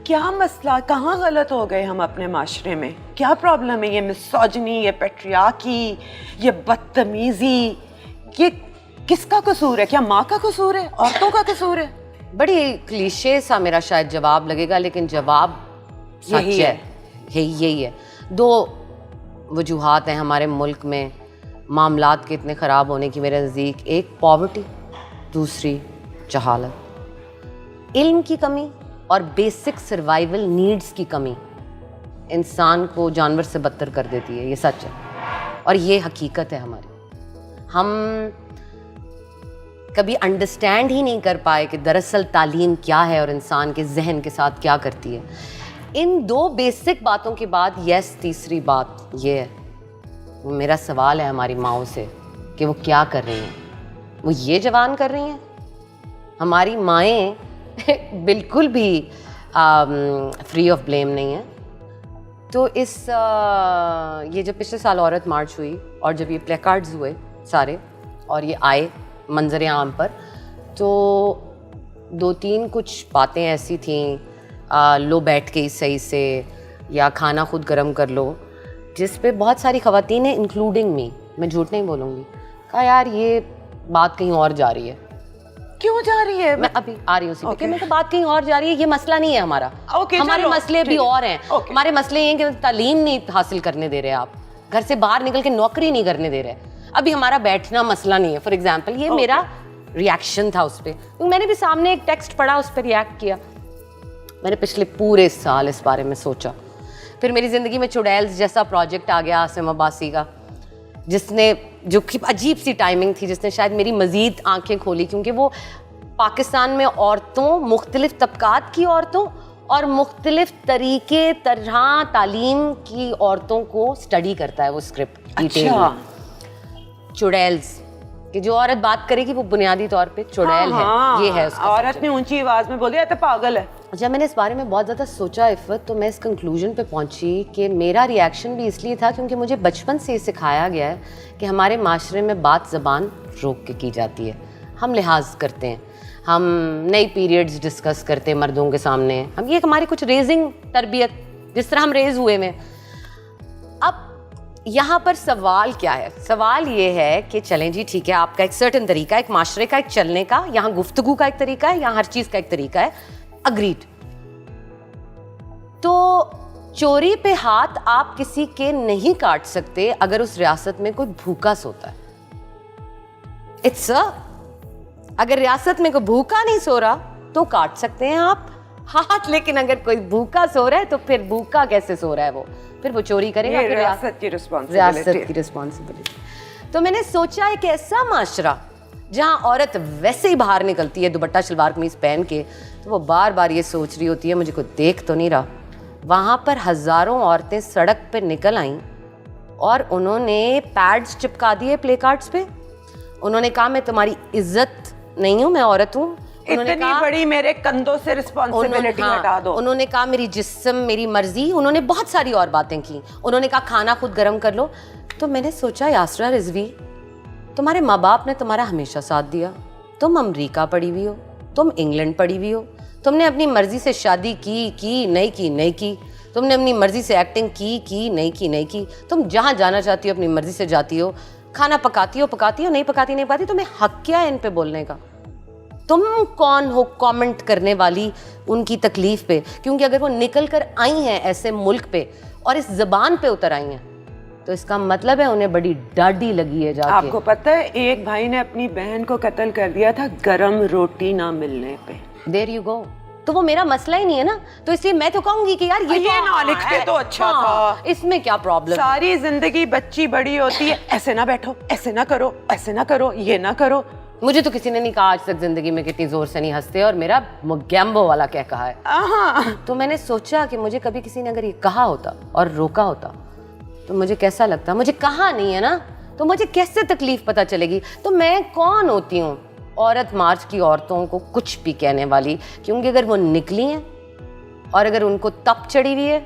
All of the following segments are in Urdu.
کیا مسئلہ, کہاں غلط ہو گئے ہم اپنے معاشرے میں؟ کیا پرابلم ہے؟ یہ مسوجنی, یہ پیٹریاکی, یہ بدتمیزی, یہ کس کا قصور ہے؟ کیا ماں کا قصور ہے؟ عورتوں کا قصور ہے؟ بڑی کلیشے سا میرا شاید جواب لگے گا, لیکن جواب سچ ہے, یہی ہے. دو وجوہات ہیں ہمارے ملک میں معاملات کے اتنے خراب ہونے کی میرے نزدیک. ایک پاورٹی, دوسری جہالت. علم کی کمی اور بیسک سروائیول نیڈز کی کمی انسان کو جانور سے بدتر کر دیتی ہے, یہ سچ ہے اور یہ حقیقت ہے ہماری. ہم کبھی انڈرسٹینڈ ہی نہیں کر پائے کہ دراصل تعلیم کیا ہے اور انسان کے ذہن کے ساتھ کیا کرتی ہے. ان دو بیسک باتوں کے بعد تیسری بات یہ ہے, وہ میرا سوال ہے ہماری ماؤں سے کہ وہ کیا کر رہی ہیں. وہ یہ جوان کر رہی ہیں. ہماری مائیں بالکل بھی فری آف بلیم نہیں ہیں. تو یہ جب پچھلے سال عورت مارچ ہوئی اور جب یہ پلے کارڈز ہوئے سارے اور یہ آئے منظر عام پر, تو 2-3 کچھ باتیں ایسی تھیں, لو بیٹھ کے صحیح سے, یا کھانا خود گرم کر لو, جس پہ بہت ساری خواتین ہیں انکلوڈنگ می, میں جھوٹ نہیں بولوں گی, کہا یار یہ بات کہیں اور جا رہی ہے. کیوں جا رہی ہے؟ میں ابھی آ رہی ہوں اسی پہ کہ میں تو بات کہیں اور جا رہی ہے. یہ مسئلہ نہیں ہے ہمارا, ہمارے مسئلے بھی اور ہیں. ہمارے مسئلے یہ ہیں کہ تعلیم نہیں حاصل کرنے دے رہے, آپ گھر سے باہر نکل کے نوکری نہیں کرنے دے رہے. ابھی ہمارا بیٹھنا مسئلہ نہیں ہے. فار ایگزامپل یہ میرا ریئیکشن تھا اس پہ, میں نے بھی سامنے ایک ٹیکسٹ پڑھا, اس پہ ریئیکٹ کیا. میں نے پچھلے پورے سال اس بارے میں سوچا. پھر میری زندگی میں چڑیلز جیسا پروجیکٹ آ گیا عاصم عباسی کا, جس نے جو عجیب سی ٹائمنگ تھی, جس نے شاید میری مزید آنکھیں کھولی, کیونکہ وہ پاکستان میں عورتوں, مختلف طبقات کی عورتوں اور مختلف طریقے طرح تعلیم کی عورتوں کو اسٹڈی کرتا ہے وہ اسکرپٹ. اچھا, چڑیلز کہ جو عورت بات کرے گی وہ بنیادی طور پہ چڑیل ہے, یہ ہے اس کا. عورت نے اونچی آواز میں بولی ہے تو پاگل ہے. جب میں نے اس بارے میں بہت زیادہ سوچا عفت, تو میں اس کنکلوژن پہ پہنچی کہ میرا ریئیکشن بھی اس لیے تھا کیونکہ مجھے بچپن سے یہ سکھایا گیا ہے کہ ہمارے معاشرے میں بات زبان روک کے کی جاتی ہے. ہم لحاظ کرتے ہیں, ہم نئی پیریڈز ڈسکس کرتے ہیں مردوں کے سامنے, ہم یہ ہماری کچھ ریزنگ تربیت جس طرح ہم ریز ہوئے میں. اب یہاں پر سوال کیا ہے؟ سوال یہ ہے کہ چلیں جی ٹھیک ہے, آپ کا ایک سرٹن طریقہ ہے, ایک معاشرے کا ایک چلنے کا, یہاں گفتگو کا ایک طریقہ ہے, یہاں ہر چیز کا ایک طریقہ ہے, اگریڈ. تو چوری پہ ہاتھ آپ کسی کے نہیں کاٹ سکتے اگر اس ریاست میں کوئی بھوکا سوتا ہے. اگر ریاست میں کوئی بھوکا نہیں سو رہا تو کاٹ سکتے ہیں آپ ہاتھ, لیکن اگر کوئی بھوکا سو رہا ہے تو پھر بھوکا کیسے سو رہا ہے, پھر وہ چوری کرے گا. ریاست کی رسپانسبلٹی. تو میں نے سوچا ایک ایسا معاشرہ جہاں عورت ویسے ہی باہر نکلتی ہے دوپٹہ شلوار قمیض پہن کے, تو وہ بار بار یہ سوچ رہی ہوتی ہے مجھے کوئی دیکھ تو نہیں رہا. وہاں پر ہزاروں عورتیں سڑک پہ نکل آئیں اور انہوں نے پیڈز چپکا دیے پلے کارڈز پہ. انہوں نے کہا میں تمہاری عزت نہیں ہوں, میں عورت ہوں. اتنی بڑی میرے کندھوں سے رسپانسبلٹی ہٹا دو. انہوں نے کہا میری جسم میری مرضی. انہوں نے بہت ساری اور باتیں کی. انہوں نے کہا کھانا خود گرم کر لو. تو میں نے سوچا یاسرا رضوی, تمہارے ماں باپ نے تمہارا ہمیشہ ساتھ دیا, تم امریکہ پڑھی ہوئی ہو, تم انگلینڈ پڑھی ہوئی ہو, تم نے اپنی مرضی سے شادی کی نہیں کی, تم نے اپنی مرضی سے ایکٹنگ کی نہیں کی, تم جہاں جانا چاہتی ہو اپنی مرضی سے جاتی ہو, کھانا پکاتی ہو نہیں پکاتی, تمہیں حق کیا ہے ان پہ بولنے کا؟ تم کون ہو کامنٹ کرنے والی ان کی تکلیف پہ؟ کیونکہ اگر وہ نکل کر آئی ہیں ایسے ملک پہ اور اس زبان پہ اتر آئی ہیں تو اس کا مطلب ہے انہیں بڑی ڈاڈی لگی ہے جا کے. آپ کو پتہ ہے ایک بھائی نے اپنی بہن کو قتل کر دیا تھا گرم روٹی نہ ملنے پہ. There you go. تو وہ میرا مسئلہ ہی نہیں ہے نا, تو اس لیے میں تو کہوں گی کہ یار یہ نہ لکھتے تو اچھا تھا, اس میں کیا پرابلم. ساری زندگی بچی بڑی ہوتی ہے, ایسے نہ بیٹھو, ایسے نہ کرو, ایسے نہ کرو, یہ نہ کرو. مجھے تو کسی نے نہیں کہا آج تک زندگی میں کتنی زور سے نہیں ہنستے, اور میرا گیمبو والا کیا کہا ہے. تو میں نے سوچا کہ مجھے کبھی کسی نے اگر یہ کہا ہوتا اور روکا ہوتا تو مجھے کیسا لگتا. مجھے کہا نہیں ہے نا, تو مجھے کیسے تکلیف پتہ چلے گی. تو میں کون ہوتی ہوں عورت مارچ کی عورتوں کو کچھ بھی کہنے والی؟ کیونکہ اگر وہ نکلی ہیں اور اگر ان کو تپ چڑھی ہوئی ہے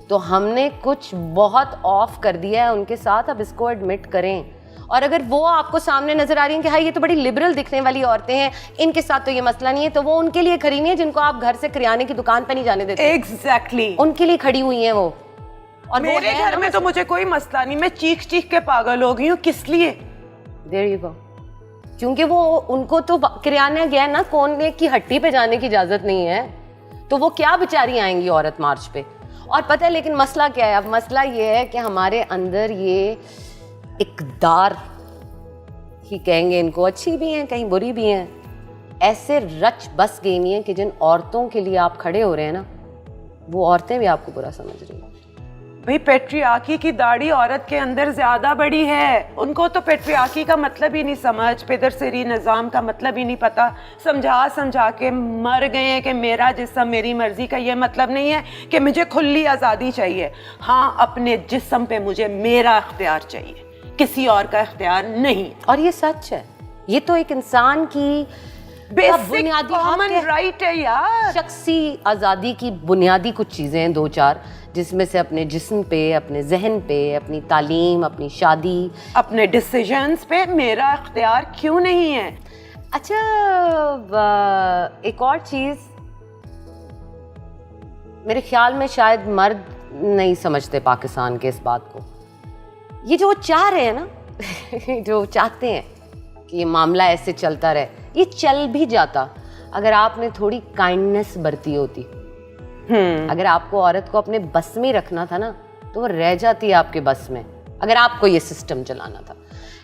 تو ہم نے کچھ بہت آف کر دیا ہے ان کے ساتھ. اب اس کو ایڈمٹ کریں. اور اگر وہ آپ کو سامنے نظر آ رہی ہیں کہ ہاں یہ تو بڑی لبرل دکھنے والی عورتیں ہیں, ان کے ساتھ تو یہ مسئلہ نہیں ہے, تو وہ ان کے لیے کھڑی نہیں ہے جن کو آپ گھر سے کریانے کی دکان پہ نہیں جانے دیتے. ایگزیکٹلی ان کے لیے کھڑی ہوئی ہیں وہ. اور میرے گھر میں تو مجھے کوئی مسئلہ نہیں, میں چیخ چیخ کے پاگل ہو گئی ہوں. کس لیے؟ There you go. کیونکہ وہ ان کو تو کریانے گیا نا, کونے کی ہٹی پہ جانے کی اجازت نہیں ہے, تو وہ کیا بیچاری آئیں گی عورت مارچ پہ. اور پتہ ہے لیکن مسئلہ کیا ہے, اب مسئلہ یہ ہے کہ ہمارے اندر یہ اقدار ہی کہیں گے ان کو, اچھی بھی ہیں کہیں بری بھی ہیں, ایسے رچ بس گئی ہیں کہ جن عورتوں کے لیے آپ کھڑے ہو رہے ہیں نا, وہ عورتیں بھی آپ کو برا سمجھ رہی ہیں. بھئی پیٹریارکی کی داڑھی عورت کے اندر زیادہ بڑی ہے. ان کو تو پیٹریارکی کا مطلب ہی نہیں سمجھ, پدرسری نظام کا مطلب ہی نہیں پتا. سمجھا کے مر گئے ہیں کہ میرا جسم میری مرضی کا. یہ مطلب نہیں ہے کہ مجھے کھلی آزادی چاہیے. ہاں, اپنے جسم پہ مجھے میرا اختیار چاہیے, کسی اور کا اختیار نہیں. اور یہ سچ ہے, یہ تو ایک انسان کی بیسک کامن رائٹ ہے یار. شخصی آزادی کی بنیادی کچھ چیزیں ہیں, 2-4, جس میں سے اپنے جسم پہ, اپنے ذہن پہ, اپنی تعلیم, اپنی شادی, اپنے ڈیسیژنز پہ میرا اختیار کیوں نہیں ہے. اچھا, ایک اور چیز میرے خیال میں شاید مرد نہیں سمجھتے پاکستان کے اس بات کو. یہ جو چاہ رہے ہیں نا, جو چاہتے ہیں کہ یہ معاملہ ایسے چلتا رہے, یہ چل بھی جاتا اگر آپ نے تھوڑی کائنڈنس برتی ہوتی. اگر آپ کو عورت کو اپنے بس میں رکھنا تھا نا, تو وہ رہ جاتی ہے آپ کے بس میں, اگر آپ کو یہ سسٹم چلانا تھا.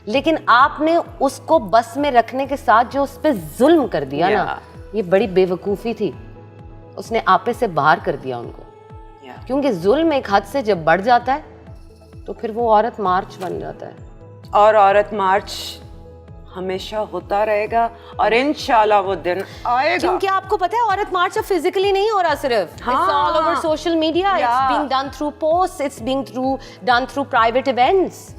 لیکن آپ نے اس کو بس میں رکھنے کے ساتھ جو اس پہ ظلم کر دیا نا, یہ بڑی بے وقوفی تھی. اس نے آپے سے باہر کر دیا ان کو, کیونکہ ظلم ایک حد سے جب بڑھ جاتا ہے تو پھر وہ عورت مارچ بن جاتا ہے. اور عورت مارچ ہمیشہ ہوتا رہے گا, اور انشاءاللہ وہ دن آئے گا. کیونکہ آپ کو پتہ ہے عورت مارچ اب فزیکلی نہیں ہو رہا صرف, it's all over social media, it's being done through posts, it's being done through private events.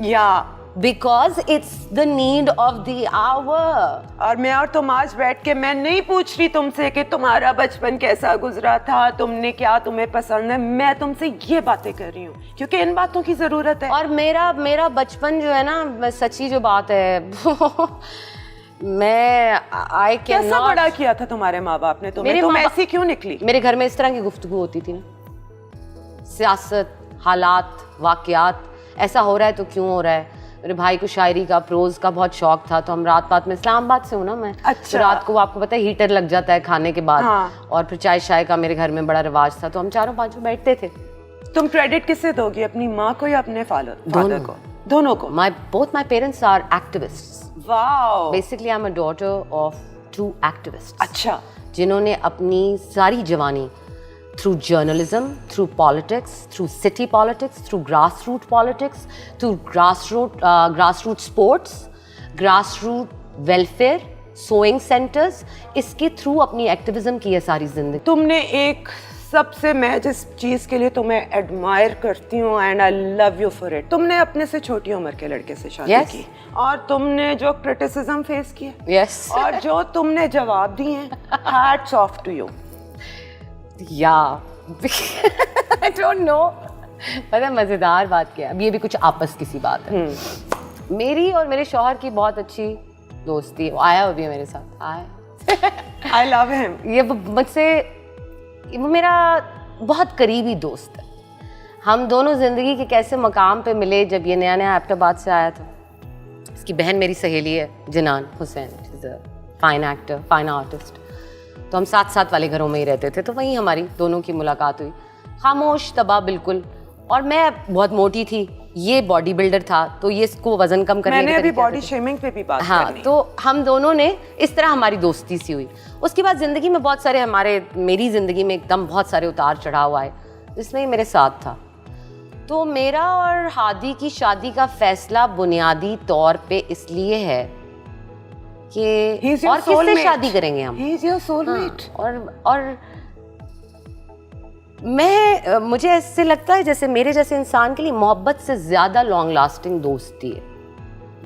Because it's the need of the hour. اور میں اور تم آج بیٹھ کے میں نہیں پوچھ رہی تم سے کہ تمہارا بچپن کیسا گزرا تھا, تم نے کیا, تمہیں پسند ہے. میں تم سے یہ باتیں کر رہی ہوں کیونکہ ان باتوں کی ضرورت ہے. اور میرا بچپن جو ہے نا, سچی جو بات ہے, میں کیسا بڑا کیا تھا تمہارے ماں باپ نے تمہیں, تم ایسی کیوں نکلی؟ میرے گھر میں اس طرح کی گفتگو ہوتی تھی نا, سیاست, حالات, واقعات, ایسا ہو رہا ہے تو کیوں ہو رہا ہے. میرے بھائی کو شاعری کا, پروز کا بہت شوق تھا, تو ہم رات میں اسلام آباد سے ہوں نا میں, تو رات کو آپ کو پتہ ہے ہیٹر لگ جاتا ہے کھانے کے بعد, اور پھر چائے کا میرے گھر میں بڑا رواج تھا, تو ہم 4-5 بیٹھتے تھے. تم کریڈٹ کس سے دو گی, اپنی ماں کو یا اپنے فادر کو؟ دونوں کو. Both my parents are activists. Wow. Basically I'm a daughter of 2 activists. اچھا. جنہوں نے اپنی ساری جوانی through journalism, through politics, through city politics, through grassroots politics, through grassroots sports, grassroots welfare, sewing centers, اس کے through اپنی ایکٹیویزم کی ہے ساری زندگی. تم نے ایک سب سے, میں جس چیز کے لیے تمہیں ایڈمائر کرتی ہوں and I love you for it, تم نے اپنے سے چھوٹی عمر کے لڑکے سے شادی کی, اور تم نے جو کرٹیسزم فیس کیا, اور جو تم نے جواب دیے ہیں, hats of two you. I don't know. پتہ مزیدار بات کیا, اب یہ بھی کچھ آپس کسی بات ہے. میری اور میرے شوہر کی بہت اچھی دوستی, وہ آیا ابھی میرے ساتھ, I love him. یہ مجھ سے, وہ میرا بہت قریبی دوست ہے. ہم دونوں زندگی کے کیسے مقام پہ ملے جب یہ نیا ایبٹ آباد سے آیا تھا. اس کی بہن میری سہیلی ہے جنان حسین, فائن ایکٹر, فائن آرٹسٹ, تو ہم ساتھ والے گھروں میں ہی رہتے تھے, تو وہیں ہماری دونوں کی ملاقات ہوئی. خاموش تباہ بالکل, اور میں بہت موٹی تھی, یہ باڈی بلڈر تھا, تو یہ اس کو وزن کم کرنے میں نے ابھی باڈی شیمنگ پہ بھی بات کرنی. ہاں, تو ہم دونوں نے اس طرح ہماری دوستی سی ہوئی. اس کے بعد زندگی میں بہت سارے میری زندگی میں ایک دم بہت سارے اتار چڑھاؤ آئے, جس میں میرے ساتھ تھا. تو میرا اور ہادی کی شادی کا فیصلہ بنیادی طور پہ اس لیے ہے کہ اور کس سے شادی کریں گے ہم, اور مجھے ایسے لگتا ہے جیسے میرے جیسے انسان کے لیے محبت سے زیادہ لانگ لاسٹنگ دوستی ہے.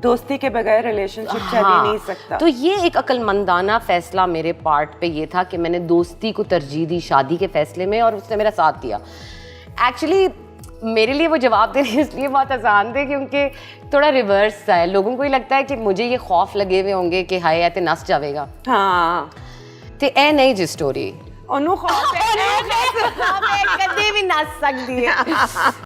دوستی کے بغیر ریلیشن شپ چل ہی نہیں سکتا. تو یہ ایک عقل مندانہ فیصلہ میرے پارٹ پہ یہ تھا کہ میں نے دوستی کو ترجیح دی شادی کے فیصلے میں, اور اس نے میرا ساتھ دیا. ایکچولی میرے لیے وہ جواب دینے اس لیے بہت آسان تھے کیونکہ تھوڑا ریورس تھا. لوگوں کو یہ لگتا ہے کہ مجھے یہ خوف لگے ہوئے ہوں گے کہ ہائے ایتے نس جاوے گا. ہاں تے اے نہیں جی سٹوری انہوں خوف ہے کدے بھی نس سکتی ہے.